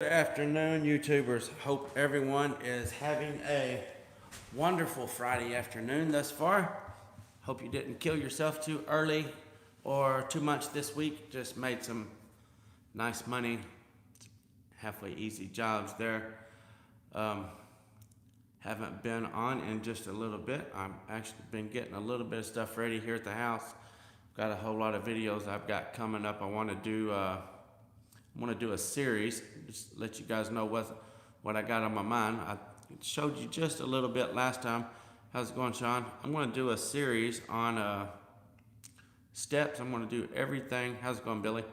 Good afternoon, YouTubers. Hope everyone is having a wonderful Friday afternoon thus far. Hope you didn't kill yourself too early or too much this week. Just made some nice money, halfway easy jobs there. Um, haven't been on in just a little bit. I've actually been getting a little bit of stuff ready here at the house. Got a whole lot of videos I've got coming up. I want to do a series, just let you guys know what I got on my mind. I showed you just a little bit last time. How's it going, Sean? I'm going to do a series on steps. I'm going to do everything. How's it going, Billy?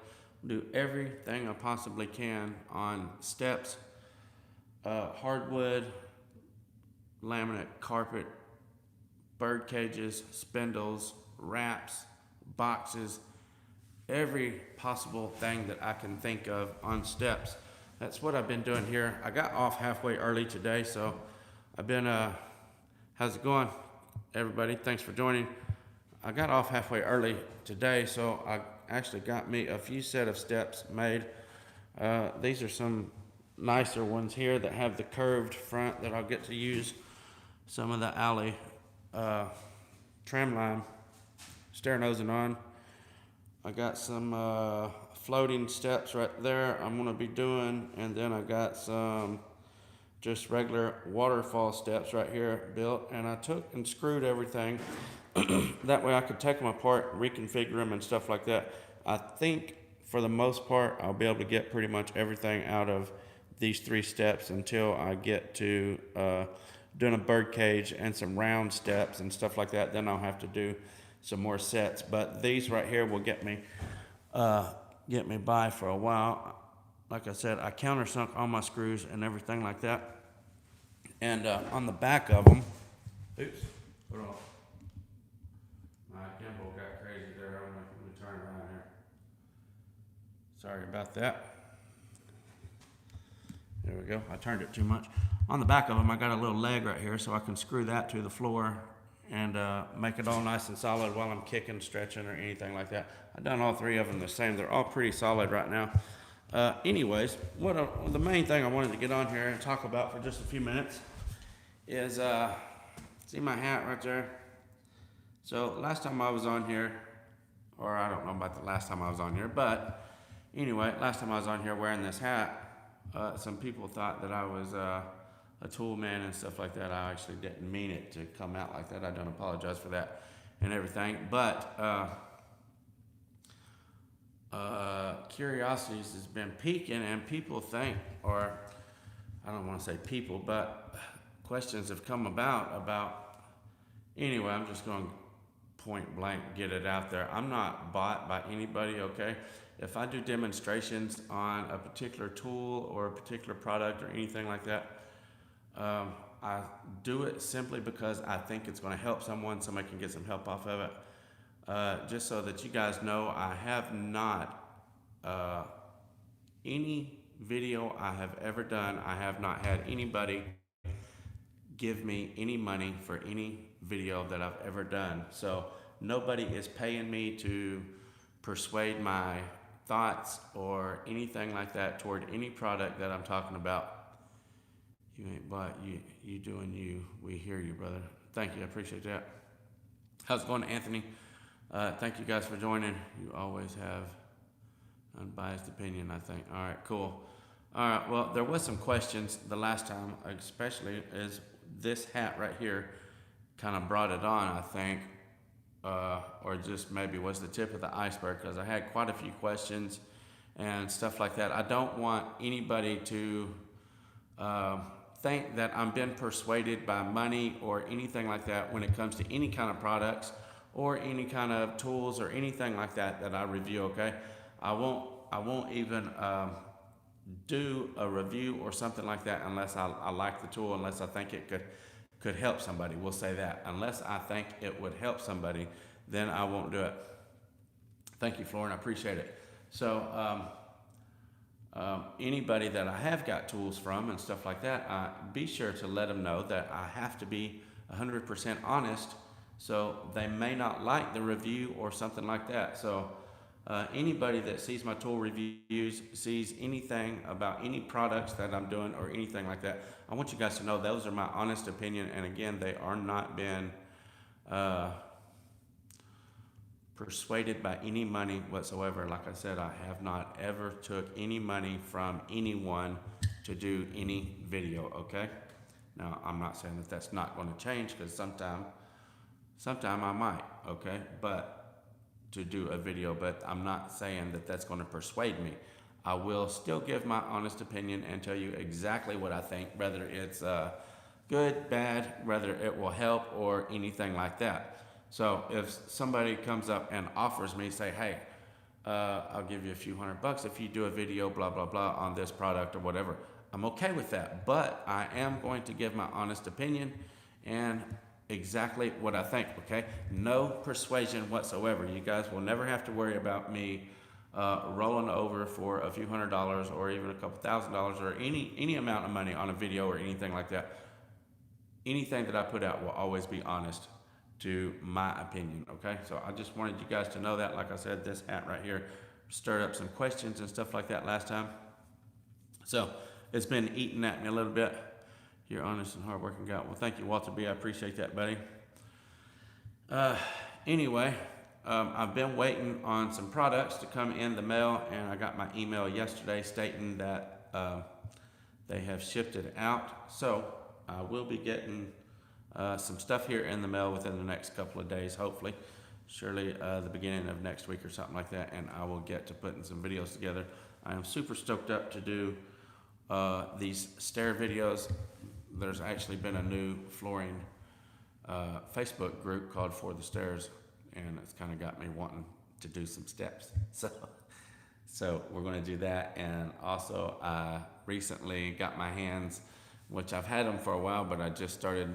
Do everything I possibly can on steps, hardwood, laminate, carpet, bird cages, spindles, wraps, boxes, every possible thing that I can think of on steps. That's what I've been doing here. I got off halfway early today, so I've been, how's it going, everybody? Thanks for joining. I got off halfway early today, so I actually got me a few set of steps made. These are some nicer ones here that have the curved front that I'll get to use some of the alley trim line stair nosing on. I got some floating steps right there I'm going to be doing, and then I got some just regular waterfall steps right here built, and I took and screwed everything that way I could take them apart, reconfigure them and stuff like that. I think for the most part I'll be able to get pretty much everything out of these 3 steps until I get to doing a bird cage and some round steps and stuff like that. Then I'll have to do some more sets, but these right here will get me by for a while. Like I said, I countersunk all my screws and everything like that, and on the back of them, oops, hold on, my gimbal got crazy there. I'm going to turn around here. Sorry about that. There we go. I turned it too much. On the back of them, I got a little leg right here, so I can screw that to the floor and make it all nice and solid while I'm kicking, stretching, or anything like that. I've done all 3 of them the same. They're all pretty solid right now. Anyways, the main thing I wanted to get on here and talk about for just a few minutes is, see my hat right there? So last time I was on here, or I don't know about the last time I was on here, but anyway, last time I was on here wearing this hat, some people thought that I was a tool man and stuff like that. I actually didn't mean it to come out like that. I don't apologize for that and everything. But curiosities has been peaking, and people think, or I don't want to say people, but questions have come about. Anyway, I'm just going to point blank get it out there. I'm not bought by anybody, okay? If I do demonstrations on a particular tool or a particular product or anything like that, I do it simply because I think it's going to help somebody can get some help off of it. Just so that you guys know, I have not, any video I have ever done, I have not had anybody give me any money for any video that I've ever done. So nobody is paying me to persuade my thoughts or anything like that toward any product that I'm talking about. You ain't bought, you doing you. We hear you, brother. Thank you, I appreciate that. How's it going, Anthony? Thank you guys for joining. You always have unbiased opinion, I think. All right, cool. All right, well, there was some questions the last time, especially is this hat right here kind of brought it on, I think, or just maybe was the tip of the iceberg, because I had quite a few questions and stuff like that. I don't want anybody to think that I'm being persuaded by money or anything like that when it comes to any kind of products or any kind of tools or anything like that that I review, okay? I won't even do a review or something like that unless I like the tool, unless I think it could help somebody. We'll say that. Unless I think it would help somebody, then I won't do it. Thank you, Florin. I appreciate it. So anybody that I have got tools from and stuff like that, be sure to let them know that I have to be 100% honest. So they may not like the review or something like that. So Anybody that sees my tool reviews, sees anything about any products that I'm doing or anything like that, I want you guys to know those are my honest opinion. And again, they are not been uh, persuaded by any money whatsoever. Like I said, I have not ever took any money from anyone to do any video, okay? Now, I'm not saying that that's not going to change, because sometime I might, okay? But to do a video, but I'm not saying that that's going to persuade me. I will still give my honest opinion and tell you exactly what I think, whether it's good, bad, whether it will help or anything like that. So if somebody comes up and offers me, say, hey, I'll give you a few $100 if you do a video, blah, blah, blah, on this product or whatever, I'm okay with that. But I am going to give my honest opinion and exactly what I think, okay? No persuasion whatsoever. You guys will never have to worry about me rolling over for a few $100 or even a couple $1,000 or any amount of money on a video or anything like that. Anything that I put out will always be honest to my opinion, okay? So I just wanted you guys to know that. Like I said, this hat right here stirred up some questions and stuff like that last time. So it's been eating at me a little bit. You're honest and hardworking guy. Well, thank you, Walter B. I appreciate that, buddy. Anyway, I've been waiting on some products to come in the mail, and I got my email yesterday stating that they have shipped it out. So I will be getting some stuff here in the mail within the next couple of days, hopefully. Surely the beginning of next week or something like that, and I will get to putting some videos together. I am super stoked up to do these stair videos. There's actually been a new flooring Facebook group called For the Stairs, and it's kind of got me wanting to do some steps. So we're going to do that. And also I recently got my hands, which I've had them for a while, but I just started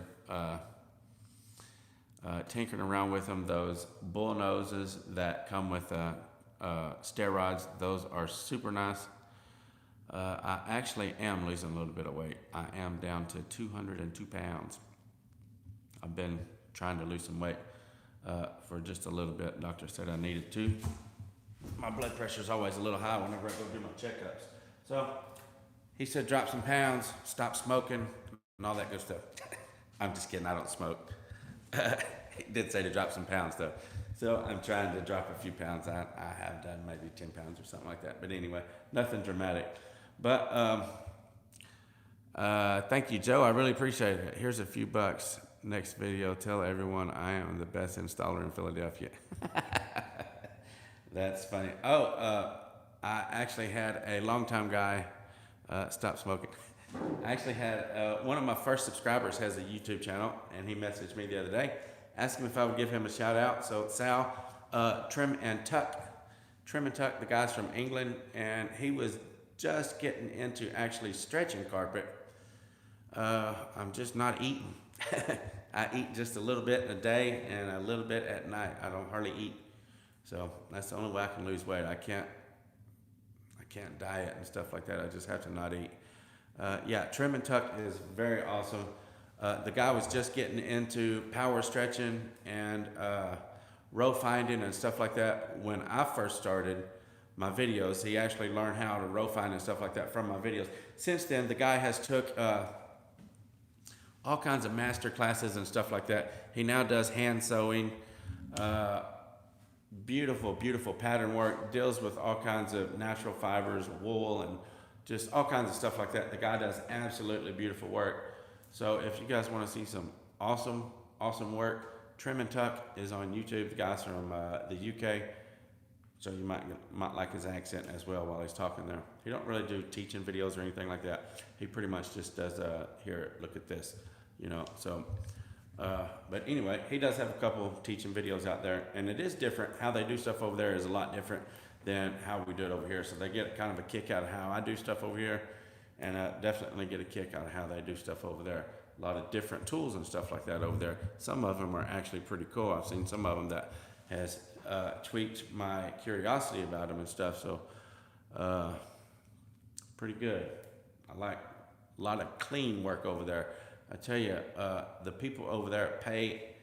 tinkering around with them, those bull noses that come with stair rods. Those are super nice. I actually am losing a little bit of weight. I am down to 202 pounds. I've been trying to lose some weight for just a little bit. Doctor said I needed to. My blood pressure is always a little high whenever I go do my checkups. So he said drop some pounds, stop smoking, and all that good stuff. I'm just kidding, I don't smoke. He did say to drop some pounds though. So I'm trying to drop a few pounds. I have done maybe 10 pounds or something like that. But anyway, nothing dramatic. But thank you, Joe. I really appreciate it. Here's a few bucks. Next video, tell everyone I am the best installer in Philadelphia. That's funny. Oh, I actually had a longtime guy stop smoking. I actually had one of my first subscribers has a YouTube channel, and he messaged me the other day asking if I would give him a shout out. So Sal, Trim and Tuck, the guy's from England, and he was just getting into actually stretching carpet. I'm just not eating. I eat just a little bit in a day and a little bit at night. I don't hardly eat. So that's the only way I can lose weight. I can't diet and stuff like that. I just have to not eat. Yeah, Trim and Tuck is very awesome. The guy was just getting into power stretching and row finding and stuff like that. When I first started my videos, he actually learned how to row find and stuff like that from my videos. Since then, the guy has took all kinds of master classes and stuff like that. He now does hand sewing, beautiful, beautiful pattern work, deals with all kinds of natural fibers, wool, and just all kinds of stuff like that. The guy does absolutely beautiful work. So if you guys want to see some awesome, awesome work, Trim and Tuck is on YouTube. The guy's from the UK, so you might like his accent as well while he's talking there. He don't really do teaching videos or anything like that. He pretty much just does, here, look at this, you know. So, but anyway, he does have a couple teaching videos out there, and it is different. How they do stuff over there is a lot different than how we do it over here. So they get kind of a kick out of how I do stuff over here, and definitely get a kick out of how they do stuff over there. A lot of different tools and stuff like that over there. Some of them are actually pretty cool. I've seen some of them that has tweaked my curiosity about them and stuff. So pretty good. I like a lot of clean work over there. I tell you, the people over there pay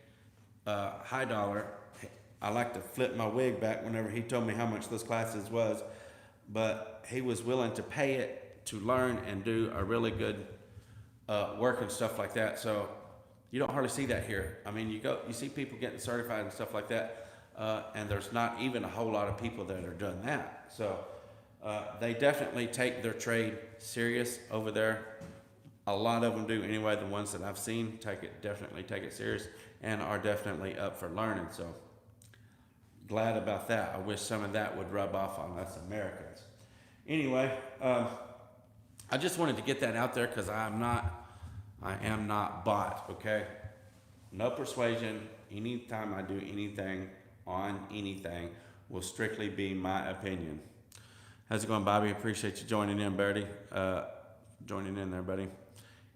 high dollar. I like to flip my wig back whenever he told me how much those classes was, but he was willing to pay it to learn and do a really good work and stuff like that. So you don't hardly see that here. I mean, you see people getting certified and stuff like that, and there's not even a whole lot of people that are doing that. So they definitely take their trade serious over there. A lot of them do anyway. The ones that I've seen definitely take it serious and are definitely up for learning. So glad about that. I wish some of that would rub off on us Americans. Anyway, I just wanted to get that out there because I am not bought, okay? No persuasion. Anytime I do anything on anything will strictly be my opinion. How's it going, Bobby? Appreciate you joining in, buddy. Joining in there, buddy.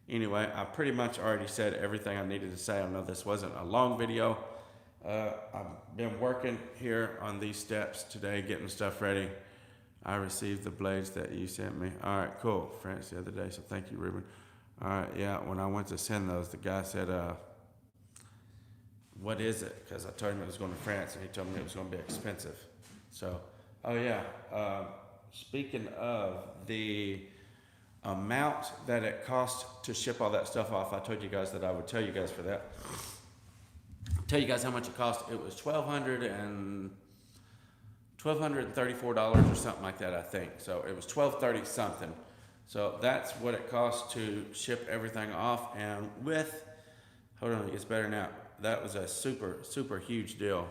Anyway, I pretty much already said everything I needed to say. I know this wasn't a long video. I've been working here on these steps today, getting stuff ready. I received the blades that you sent me. All right, cool. France the other day, so thank you, Ruben. All right, yeah, when I went to send those, the guy said, what is it? Because I told him it was going to France, and he told me it was going to be expensive. So, oh yeah, speaking of the amount that it cost to ship all that stuff off, I told you guys that I would tell you guys for that. Tell you guys how much it cost. It was $1,234 or something like that, I think. So it was $1,230 something. So that's what it cost to ship everything off. And with, hold on, it gets better now. That was a super huge deal.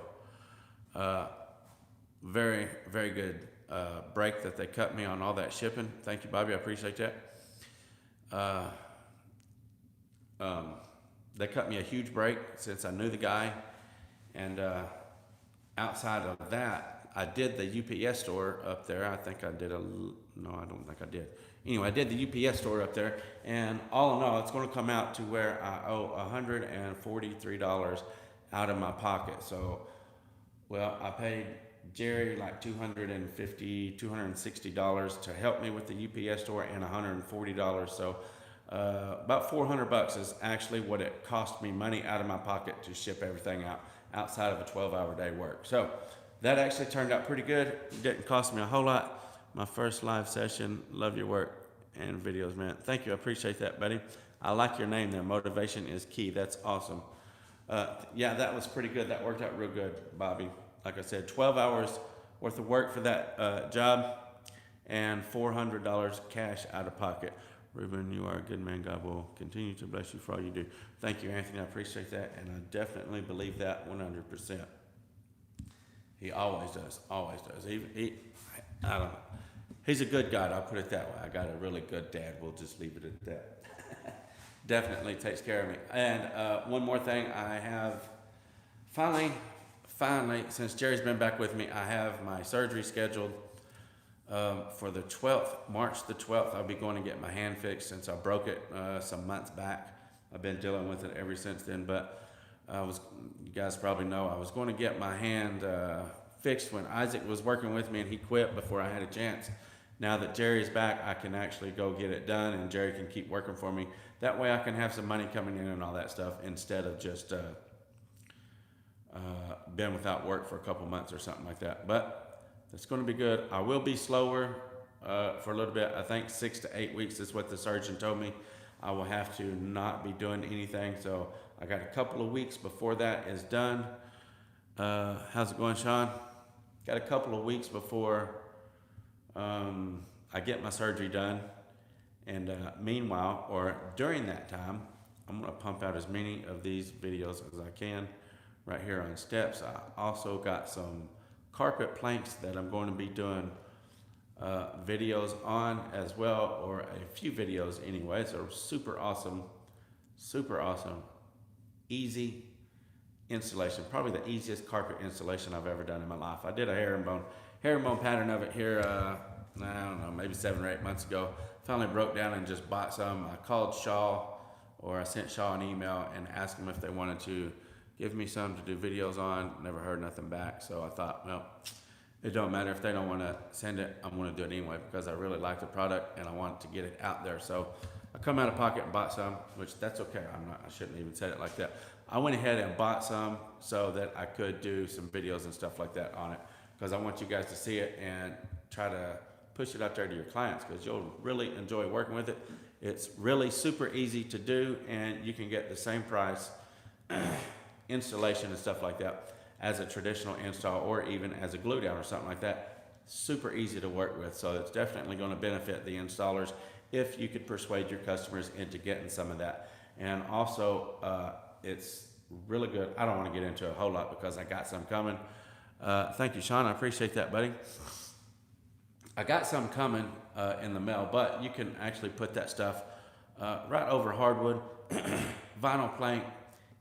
Very, very good break that they cut me on all that shipping. Thank you, Bobby. I appreciate that. They cut me a huge break since I knew the guy. And outside of that, I did the UPS store up there. I think I did no, I don't think I did. Anyway, I did the UPS store up there. And all in all, it's going to come out to where I owe $143 out of my pocket. So, well, I paid Jerry like $250, $260 to help me with the UPS store and $140. So about $400 is actually what it cost me money out of my pocket to ship everything out outside of a 12-hour day work. So that actually turned out pretty good. It didn't cost me a whole lot. My first live session. Love your work and videos, man. Thank you. I appreciate that, buddy. I like your name there. Motivation is key. That's awesome. Yeah, that was pretty good. That worked out real good, Bobby. Like I said, 12 hours worth of work for that job and $400 cash out of pocket. Ruben, you are a good man. God will continue to bless you for all you do. Thank you, Anthony. I appreciate that, and I definitely believe that 100%. He always does. Always does. I don't know. He's a good guy. I'll put it that way. I got a really good dad. We'll just leave it at that. Definitely takes care of me. And one more thing, I have finally, since Jerry's been back with me, I have my surgery scheduled for the 12th, March the 12th. I'll be going to get my hand fixed since I broke it some months back. I've been dealing with it ever since then, but you guys probably know, I was going to get my hand fixed when Isaac was working with me and he quit before I had a chance. Now that Jerry's back, I can actually go get it done and Jerry can keep working for me. That way I can have some money coming in and all that stuff instead of just been without work for a couple months or something like that. But it's going to be good. I will be slower for a little bit. I think 6 to 8 weeks is what the surgeon told me. I will have to not be doing anything. So I got a couple of weeks before that is done. How's it going, Sean? Got a couple of weeks before I get my surgery done. And meanwhile, or during that time, I'm going to pump out as many of these videos as I can right here on steps. I also got some carpet planks that I'm going to be doing videos on as well, or a few videos anyway. So super awesome, easy installation. Probably the easiest carpet installation I've ever done in my life. I did a herringbone pattern of it here, I don't know, maybe 7 or 8 months ago. Finally broke down and just bought some. I called Shaw, or I sent Shaw an email and asked them if they wanted to give me some to do videos on. Never heard nothing back. So I thought, well, it don't matter if they don't want to send it. I'm going to do it anyway because I really like the product and I want to get it out there. So I come out of pocket and bought some, which that's okay. I shouldn't even say it like that. I went ahead and bought some so that I could do some videos and stuff like that on it, because I want you guys to see it and try to push it out there to your clients, because you'll really enjoy working with it. It's really super easy to do, and you can get the same price installation and stuff like that as a traditional install, or even as a glue down or something like that. Super easy to work with, so it's definitely going to benefit the installers if you could persuade your customers into getting some of that. And also, it's really good. I don't want to get into a whole lot because I got some coming. Thank you, Sean. I appreciate that, buddy. I got some coming in the mail, but you can actually put that stuff right over hardwood, vinyl plank,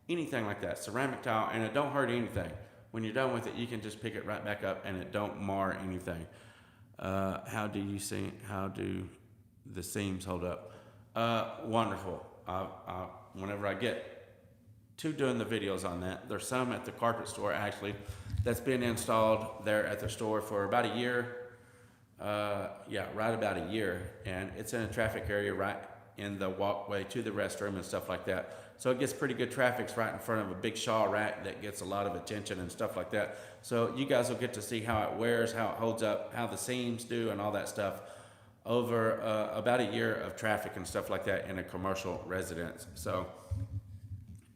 anything like that, ceramic tile, and it don't hurt anything. When you're done with it, you can just pick it right back up and it don't mar anything. How do the seams hold up? Wonderful. Whenever I get to doing the videos on that, there's some at the carpet store actually that's been installed there at the store for about a year. Right about a year, and it's in a traffic area right in the walkway to the restroom and stuff like that. So it gets pretty good traffic. It's right in front of a big shaw rack that gets a lot of attention and stuff like that. So you guys will get to see how it wears, how it holds up, how the seams do, and all that stuff over about a year of traffic and stuff like that in a commercial residence. So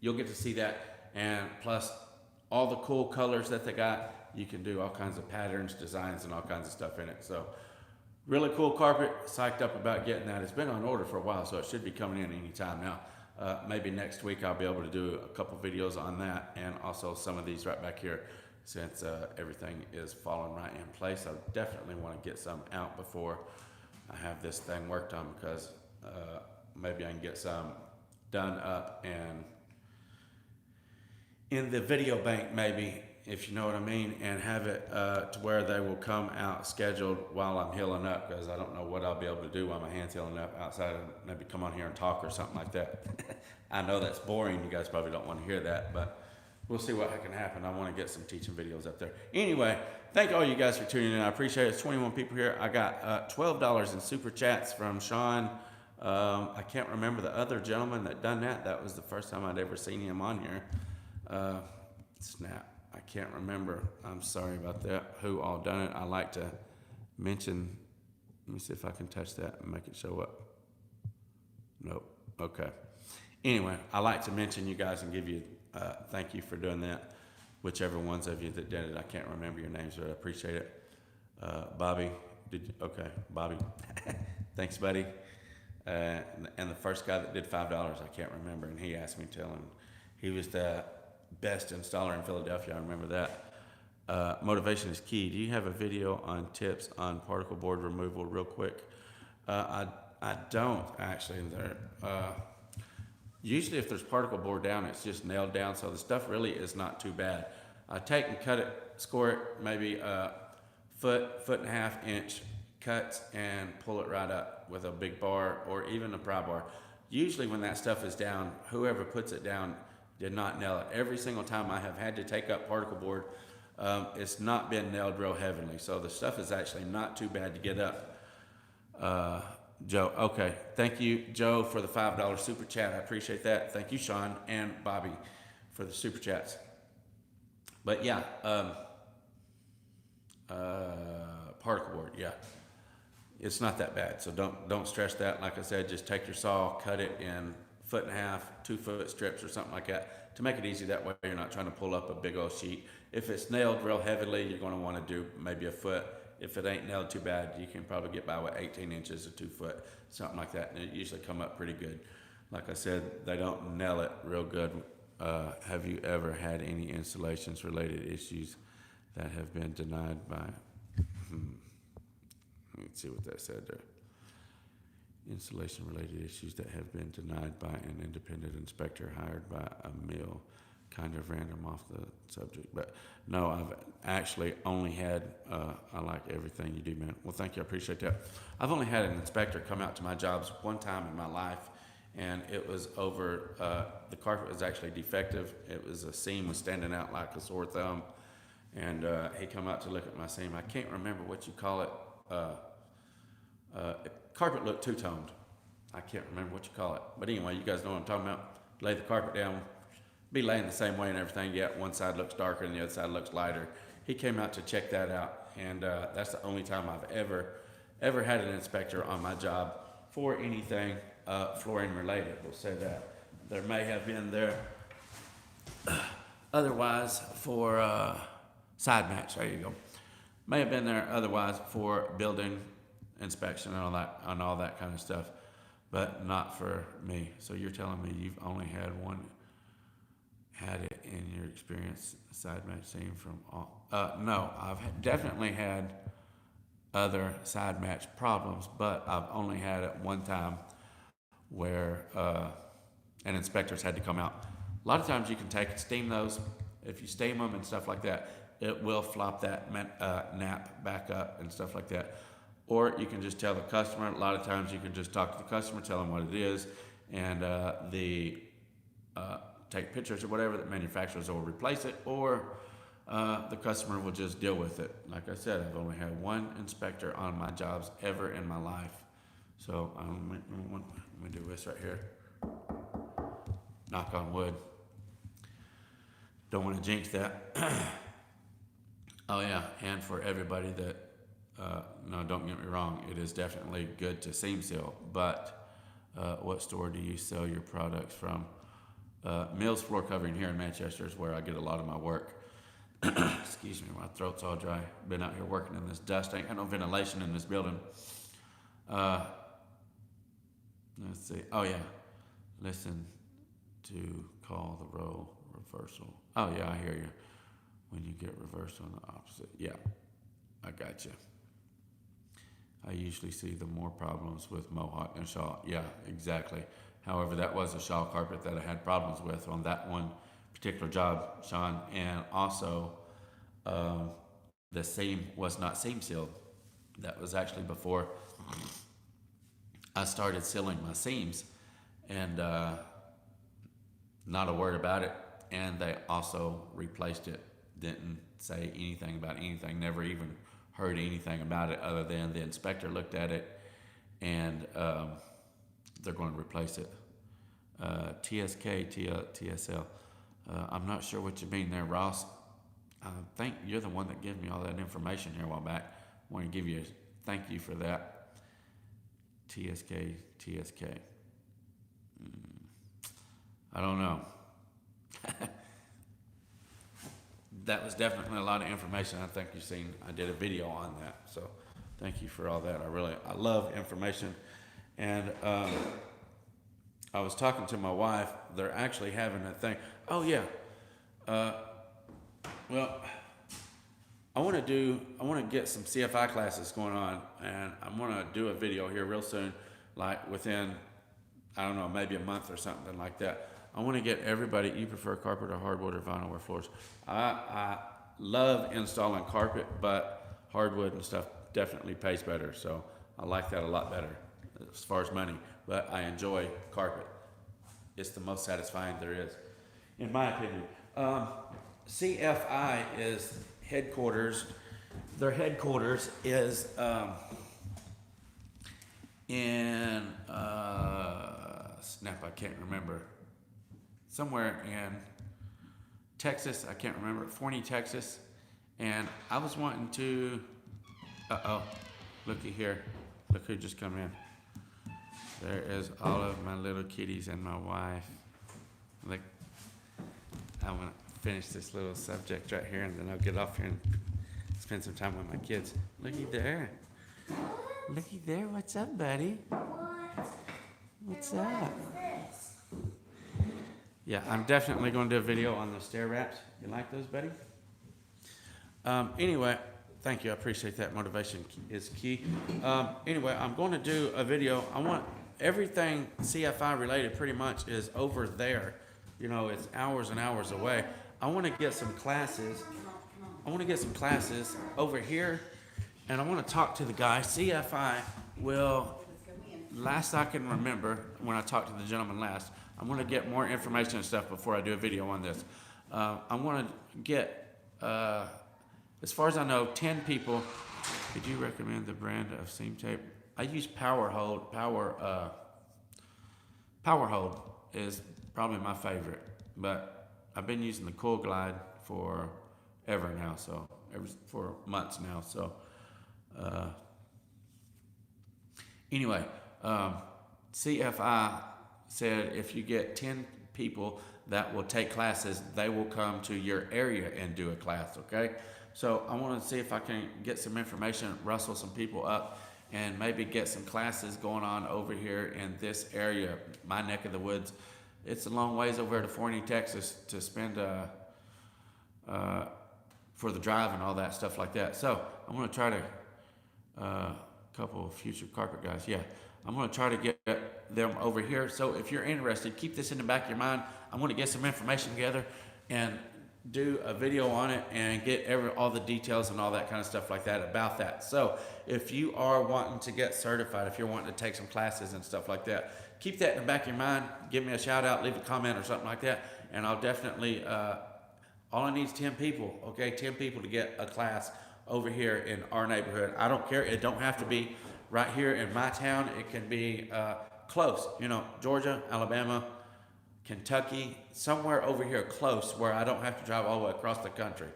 you'll get to see that, and plus all the cool colors that they got. You can do all kinds of patterns, designs, and all kinds of stuff in it. So really cool carpet. Psyched up about getting that. It's been on order for a while, so it should be coming in any time now. Maybe next week I'll be able to do a couple videos on that, and also some of these right back here, since everything is falling right in place. I definitely want to get some out before I have this thing worked on, because maybe I can get some done up and in the video bank, maybe, if you know what I mean, and have it to where they will come out scheduled while I'm healing up, because I don't know what I'll be able to do while my hand's healing up outside of maybe come on here and talk or something like that. I know that's boring. You guys probably don't want to hear that, but we'll see what can happen. I want to get some teaching videos up there. Anyway, thank all you guys for tuning in. I appreciate it. It's 21 people here. I got $12 in super chats from Sean. I can't remember the other gentleman that done that. That was the first time I'd ever seen him on here. Snap. I can't remember. I'm sorry about that. Who all done it? I like to mention. Let me see if I can touch that and make it show up. Nope. Okay. Anyway, I like to mention you guys and give you thank you for doing that. Whichever ones of you that did it, I can't remember your names, but I appreciate it. Bobby, okay, Bobby. Thanks, buddy. And the first guy that did $5, I can't remember, and he asked me to tell him he was the best installer in Philadelphia. I remember that. Motivation is key. Do you have a video on tips on particle board removal real quick? I don't actually. Usually if there's particle board down, it's just nailed down, so the stuff really is not too bad. I take and cut it, score it, maybe a foot and a half inch cuts, and pull it right up with a big bar or even a pry bar. Usually when that stuff is down, whoever puts it down did not nail it. Every single time I have had to take up particle board, it's not been nailed real heavily. So the stuff is actually not too bad to get up. Joe, okay. Thank you, Joe, for the $5 super chat. I appreciate that. Thank you, Sean and Bobby, for the super chats. But yeah, particle board, yeah. It's not that bad, so don't stress that. Like I said, just take your saw, cut it in foot and a half, 2 foot strips or something like that to make it easy. That way you're not trying to pull up a big old sheet. If it's nailed real heavily, you're going to want to do maybe a foot. If it ain't nailed too bad, you can probably get by with 18 inches or 2 foot, something like that, and it usually come up pretty good. Like I said, they don't nail it real good. Have you ever had any installations related issues that have been denied by let's see what that said there. Installation related issues that have been denied by an independent inspector hired by a mill. Kind of random off the subject, but no, I've actually only had, I like everything you do, man. Well, thank you, I appreciate that. I've only had an inspector come out to my jobs one time in my life, and it was over, the carpet was actually defective. It was a seam was standing out like a sore thumb, and he come out to look at my seam. I can't remember what you call it. Carpet looked two-toned, I can't remember what you call it. But anyway, you guys know what I'm talking about. Lay the carpet down, be laying the same way and everything, yet one side looks darker and the other side looks lighter. He came out to check that out, and that's the only time I've ever had an inspector on my job for anything flooring related. We'll say that. There may have been there otherwise for side match. There you go. May have been there otherwise for building inspection and all that kind of stuff, but not for me. So you're telling me you've only had it in your experience, side match seam from all? No, I've definitely had other side match problems, but I've only had it one time where an inspector's had to come out. A lot of times you can steam those. If you steam them and stuff like that, it will flop that nap back up and stuff like that. Or you can just tell the customer. A lot of times you can just talk to the customer, tell them what it is, and take pictures or whatever. The manufacturers will replace it, or the customer will just deal with it. Like I said, I've only had one inspector on my jobs ever in my life. So let me do this right here. Knock on wood. Don't want to jinx that. Oh yeah, and for everybody that, no, don't get me wrong, it is definitely good to seam seal, but what store do you sell your products from? Mills Floor Covering here in Manchester is where I get a lot of my work. Excuse me, my throat's all dry. Been out here working in this dust. Ain't got no ventilation in this building. Let's see. Oh yeah, listen to call the roll reversal. Oh yeah, I hear you. When you get reversed on the opposite. Yeah, I got you. I usually see the more problems with Mohawk and Shaw. Yeah, exactly. However, that was a Shaw carpet that I had problems with on that one particular job, Sean. And also, the seam was not seam sealed. That was actually before I started sealing my seams, and not a word about it. And they also replaced it. Didn't say anything about anything, never even heard anything about it other than the inspector looked at it and they're going to replace it. TSK, TSL. I'm not sure what you mean there, Ross. I think you're the one that gave me all that information here a while back. I want to give you a thank you for that. TSK. I don't know. That was definitely a lot of information. I think you've seen, I did a video on that. So thank you for all that. I love information. And I was talking to my wife. They're actually having a thing. Oh yeah. Well, I want to get some CFI classes going on, and I'm going to do a video here real soon, like within, I don't know, maybe a month or something like that. I want to get everybody. You prefer carpet or hardwood or vinyl or floors? I love installing carpet, but hardwood and stuff definitely pays better. So I like that a lot better as far as money. But I enjoy carpet. It's the most satisfying there is, in my opinion. CFI is headquarters. Their headquarters is in snap. I can't remember. Somewhere in Texas, I can't remember, Forney, Texas, and I was wanting to, looky here, look who just come in. There is all of my little kitties and my wife. Look, I'm gonna finish this little subject right here, and then I'll get off here and spend some time with my kids. Looky there. Looky there, what's up, buddy? What's up? Yeah, I'm definitely going to do a video on the stair wraps. You like those, buddy? Anyway, thank you. I appreciate that. Motivation is key. Anyway, I'm going to do a video. I want everything CFI related pretty much is over there. You know, it's hours and hours away. I want to get some classes. Over here, and I want to talk to the guy. CFI will, last I can remember, when I talked to the gentleman last, I'm going to get more information and stuff before I do a video on this. I want to get, as far as I know, 10 people. Could you recommend the brand of seam tape? I use Power Power Hold is probably my favorite, but I've been using the Cool Glide for ever now, for months now. So uh, anyway, um, CFI said if you get 10 people that will take classes, they will come to your area and do a class, okay? So I want to see if I can get some information, rustle some people up, and maybe get some classes going on over here in this area, my neck of the woods. It's a long ways over to Forney, Texas to spend uh, for the drive and all that stuff like that. So I'm going to try to couple of future carpet guys. Yeah, I'm going to try to get them over here. So if you're interested, keep this in the back of your mind. I'm going to get some information together and do a video on it and get all the details and all that kind of stuff like that about that. So if you are wanting to get certified, if you're wanting to take some classes and stuff like that, keep that in the back of your mind. Give me a shout out, leave a comment or something like that, and I'll definitely, all I need is 10 people, okay? 10 people to get a class over here in our neighborhood. I don't care. It don't have to be right here in my town. It can be close, Georgia, Alabama, Kentucky, somewhere over here close where I don't have to drive all the way across the country.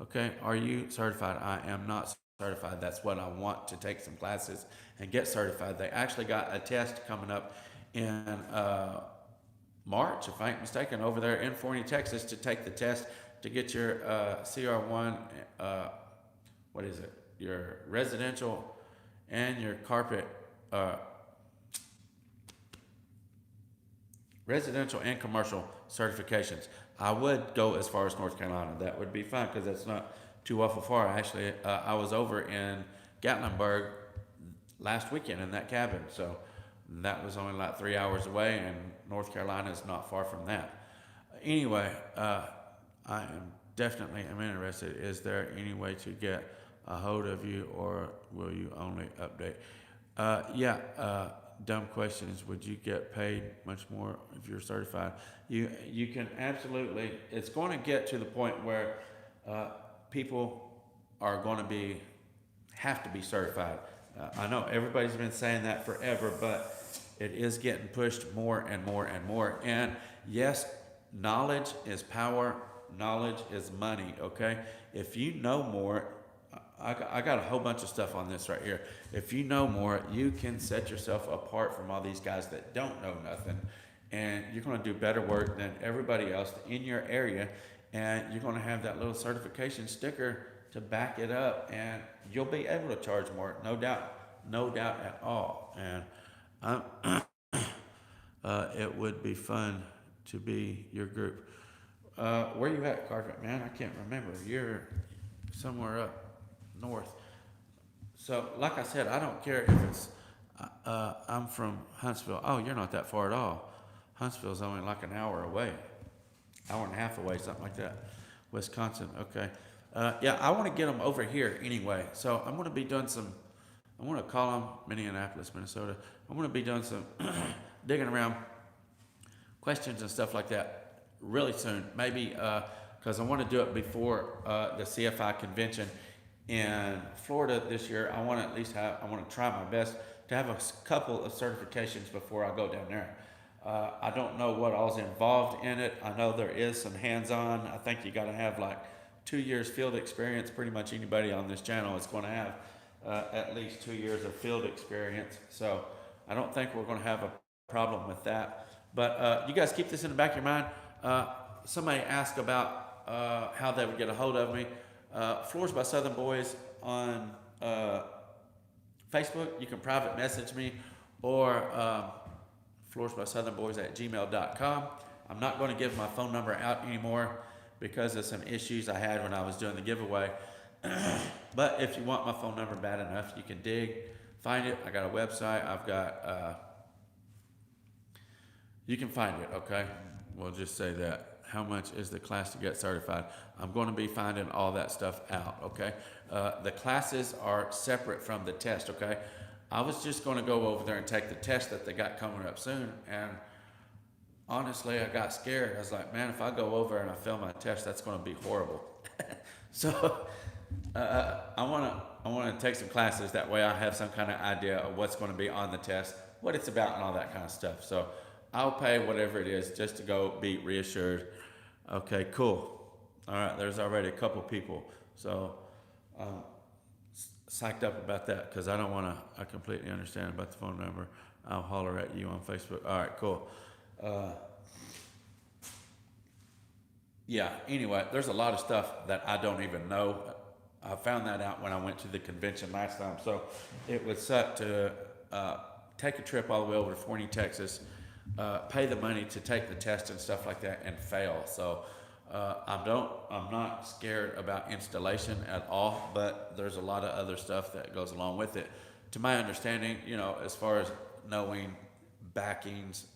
Okay, are you certified? I am not certified. That's what I want to take some classes and get certified. They actually got a test coming up in March, if I ain't mistaken, over there in Forney, Texas, to take the test to get your CR1, what is it? Your residential and your carpet, residential and commercial certifications. I would go as far as North Carolina. That would be fine because that's not too awful far. Actually, I was over in Gatlinburg last weekend in that cabin, so that was only like 3 hours away, and North Carolina is not far from that. Anyway, I am definitely interested. Is there any way to get a hold of you, or will you only update? Dumb questions. Would you get paid much more if you're certified? You can absolutely. It's going to get to the point where people are going to have to be certified. I know everybody's been saying that forever, but it is getting pushed more and more and more. And yes, knowledge is power. Knowledge is money. Okay, if you know more. I got a whole bunch of stuff on this right here. If you know more, you can set yourself apart from all these guys that don't know nothing, and you're going to do better work than everybody else in your area, and you're going to have that little certification sticker to back it up, and you'll be able to charge more, no doubt at all. And it would be fun to be your group. Where you at, Carpet Man? I can't remember. You're somewhere up north. So, like I said, I don't care if it's. I'm from Huntsville. Oh, you're not that far at all. Huntsville's only like an hour away, hour and a half away, something like that. Wisconsin. Okay. I want to get them over here anyway. So I'm going to be doing some. I want to call them Minneapolis, Minnesota. I'm going to be doing some digging around questions and stuff like that really soon. Maybe because I want to do it before the CFI convention in Florida this year. I want to try my best to have a couple of certifications before I go down there. I don't know what all's involved in it. I know there is some hands-on. I think you got to have like 2 years field experience. Pretty much anybody on this channel is going to have at least 2 years of field experience. So I don't think we're going to have a problem with that. But you guys keep this in the back of your mind. Somebody asked about how they would get a hold of me. Floors by Southern Boys on Facebook. You can private message me, or floorsbysouthernboys@gmail.com. I'm not going to give my phone number out anymore because of some issues I had when I was doing the giveaway. But if you want my phone number bad enough, you can find it. I got a website. I've got, you can find it, okay? We'll just say that. How much is the class to get certified? I'm going to be finding all that stuff out, okay? The classes are separate from the test, okay? I was just going to go over there and take the test that they got coming up soon, and honestly, I got scared. I was like, man, if I go over and I fail my test, that's going to be horrible. So I want to take some classes. That way I have some kind of idea of what's going to be on the test, what it's about, and all that kind of stuff. So I'll pay whatever it is just to go be reassured. Okay, cool. All right, there's already a couple people. So, psyched up about that because I don't want to. I completely understand about the phone number. I'll holler at you on Facebook. All right, cool. Uh, yeah. Anyway, there's a lot of stuff that I don't even know. I found that out when I went to the convention last time. So it would suck to take a trip all the way over to Forney, Texas, pay the money to take the test and stuff like that, and fail. So I'm not scared about installation at all, but there's a lot of other stuff that goes along with it. To my understanding, as far as knowing backings,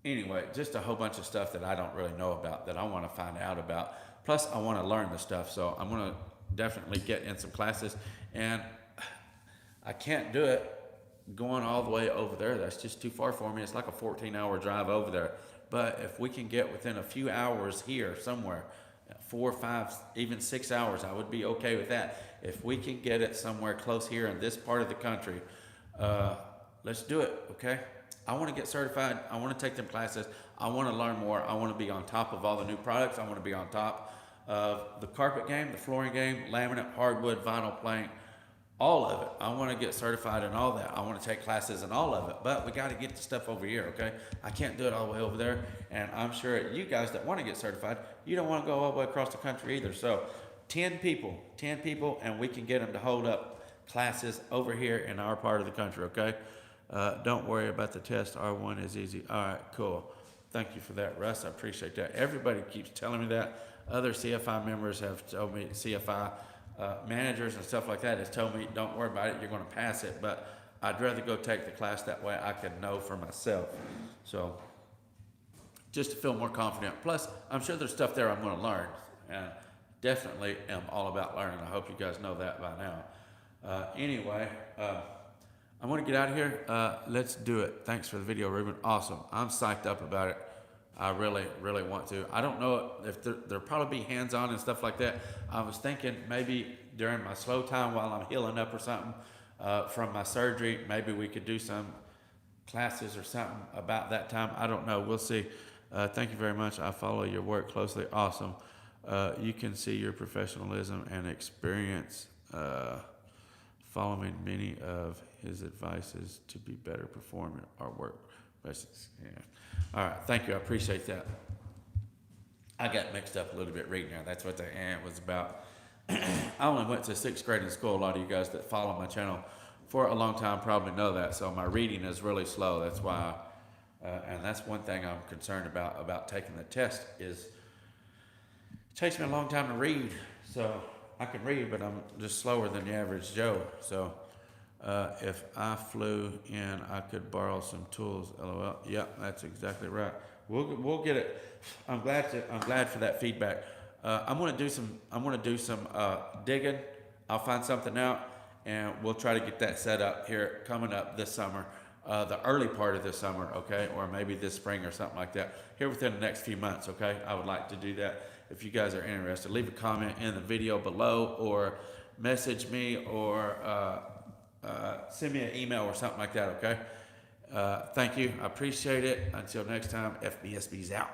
anyway, just a whole bunch of stuff that I don't really know about that I want to find out about. Plus, I want to learn the stuff, so I'm going to definitely get in some classes. And I can't do it going all the way over there. That's just too far for me. It's like a 14-hour drive over there. But if we can get within a few hours here somewhere, 4, 5, even 6 hours, I would be okay with that. If we can get it somewhere close here in this part of the country, let's do it, okay? I want to get certified. I want to take them classes. I want to learn more. I want to be on top of all the new products. I want to be on top of the carpet game, the flooring game, laminate, hardwood, vinyl plank, all of it. I want to get certified in all that. I want to take classes in all of it, but we got to get the stuff over here, okay? I can't do it all the way over there, and I'm sure you guys that want to get certified, you don't want to go all the way across the country either. So 10 people, and we can get them to hold up classes over here in our part of the country, okay? Don't worry about the test. R1 is easy. All right, cool. Thank you for that, Russ. I appreciate that. Everybody keeps telling me that. Other CFI members have told me, CFI managers and stuff like that has told me, don't worry about it, you're going to pass it. But I'd rather go take the class, that way I can know for myself. So just to feel more confident. Plus, I'm sure there's stuff there I'm going to learn. And definitely am all about learning. I hope you guys know that by now. Anyway, I'm going to get out of here. Let's do it. Thanks for the video, Ruben. Awesome. I'm psyched up about it. I really, really want to. I don't know if there'll probably be hands-on and stuff like that. I was thinking maybe during my slow time while I'm healing up or something from my surgery, maybe we could do some classes or something about that time. I don't know. We'll see. Thank you very much. I follow your work closely. Awesome. You can see your professionalism and experience following many of his advices to be better perform our work. Yeah. All right, thank you. I appreciate that. I got mixed up a little bit reading there. That's what the was about. I only went to 6th grade in school. A lot of you guys that follow my channel for a long time probably know that. So my reading is really slow. That's why, and that's one thing I'm concerned about taking the test is it takes me a long time to read. So I can read, but I'm just slower than the average Joe. So if I flew in, I could borrow some tools. LOL. Yeah, that's exactly right. We'll get it. I'm glad for that feedback. I'm gonna do some digging. I'll find something out, and we'll try to get that set up here coming up this summer, the early part of this summer, okay, or maybe this spring or something like that. Here within the next few months, okay. I would like to do that. If you guys are interested, leave a comment in the video below, or message me, or send me an email or something like that, okay? Thank you. I appreciate it. Until next time, FBSB's out.